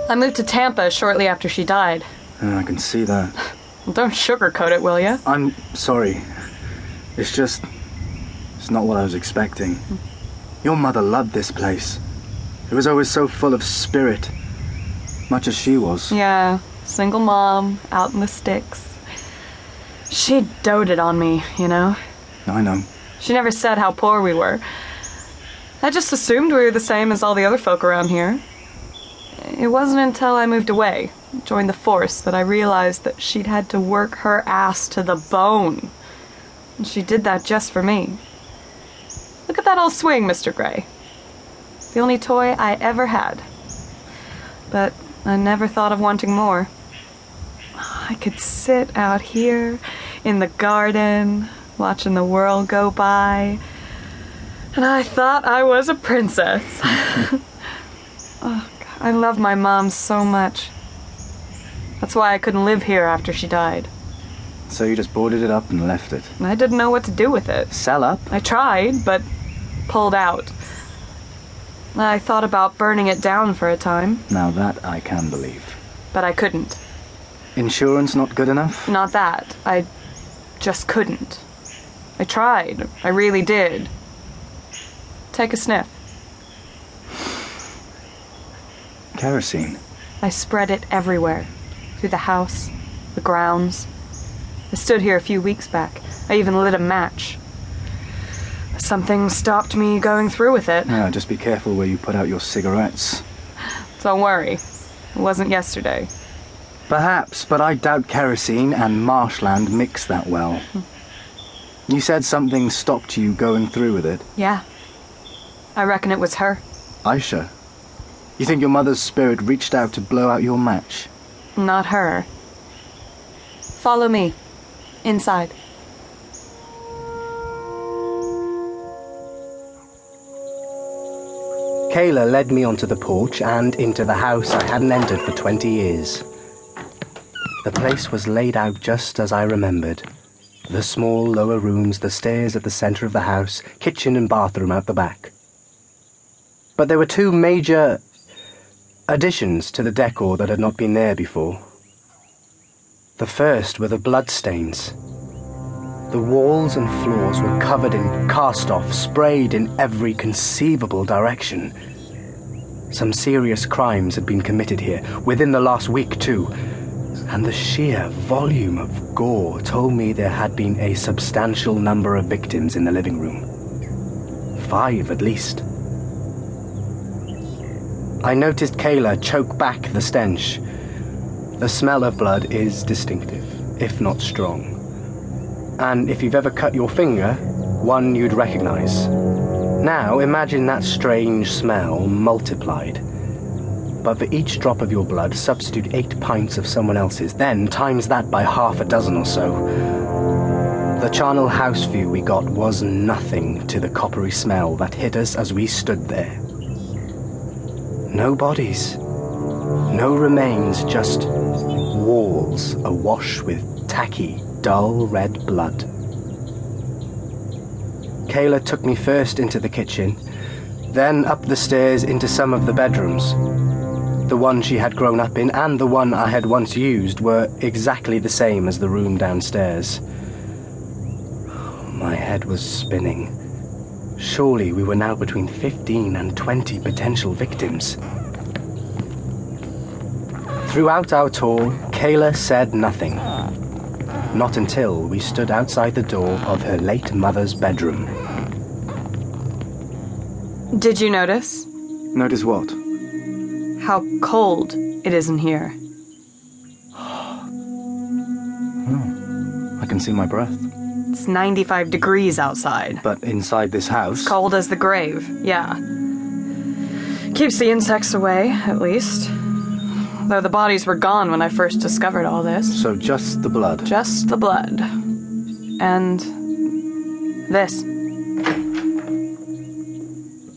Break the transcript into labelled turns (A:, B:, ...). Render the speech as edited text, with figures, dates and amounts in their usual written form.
A: I moved to Tampa shortly after she died.
B: I can see that.
A: Well, don't sugarcoat it, will ya?
B: I'm sorry. It's not what I was expecting. Your mother loved this place. It was always so full of spirit, much as she was.
A: Yeah, single mom, out in the sticks. She doted on me, you know?
B: I know.
A: She never said how poor we were. I just assumed we were the same as all the other folk around here. It wasn't until I moved away, joined the force, that I realized that she'd had to work her ass to the bone. And she did that just for me. Look at that old swing, Mr. Gray. The only toy I ever had. But I never thought of wanting more. I could sit out here in the garden, watching the world go by, and I thought I was a princess. Oh, God, I love my mom so much. That's why I couldn't live here after she died.
B: So you just boarded it up and left it?
A: I didn't know what to do with it.
B: Sell up?
A: I tried, but pulled out. I thought about burning it down for a time.
B: Now that I can believe.
A: But I couldn't.
B: Insurance not good enough?
A: Not that. I just couldn't. I tried. I really did. Take a sniff.
B: Kerosene?
A: I spread it everywhere. Through the house, the grounds. I stood here a few weeks back. I even lit a match. Something stopped me going through with it.
B: Yeah, just be careful where you put out your cigarettes.
A: Don't worry. It wasn't yesterday.
B: Perhaps, but I doubt kerosene and marshland mix that well. You said something stopped you going through with it.
A: Yeah. I reckon it was her.
B: Aisha? You think your mother's spirit reached out to blow out your match?
A: Not her. Follow me. Inside.
C: Kayla led me onto the porch and into the house I hadn't entered for 20 years. The place was laid out just as I remembered. The small lower rooms, the stairs at the centre of the house, kitchen and bathroom out the back. But there were two major additions to the decor that had not been there before. The first were the bloodstains. The walls and floors were covered in cast-off, sprayed in every conceivable direction. Some serious crimes had been committed here, within the last week too, and the sheer volume of gore told me there had been a substantial number of victims in the living room. 5 at least. I noticed Kayla choke back the stench. The smell of blood is distinctive, if not strong. And if you've ever cut your finger, one you'd recognize. Now imagine that strange smell multiplied. But for each drop of your blood, substitute 8 pints of someone else's, then times that by half a dozen or so. The charnel house view we got was nothing to the coppery smell that hit us as we stood there. No bodies, no remains, just walls awash with tacky, dull red blood. Kayla took me first into the kitchen, then up the stairs into some of the bedrooms. The one she had grown up in and the one I had once used were exactly the same as the room downstairs. My head was spinning. Surely we were now between 15 and 20 potential victims. Throughout our tour, Kayla said nothing. Not until we stood outside the door of her late mother's bedroom.
A: Did you notice?
B: Notice what?
A: How cold it is in here.
B: Oh, I can see my breath.
A: It's 95 degrees outside.
B: But inside this house...
A: Cold as the grave, yeah. Keeps the insects away, at least. Though the bodies were gone when I first discovered all this.
B: So just the blood?
A: Just the blood. And this.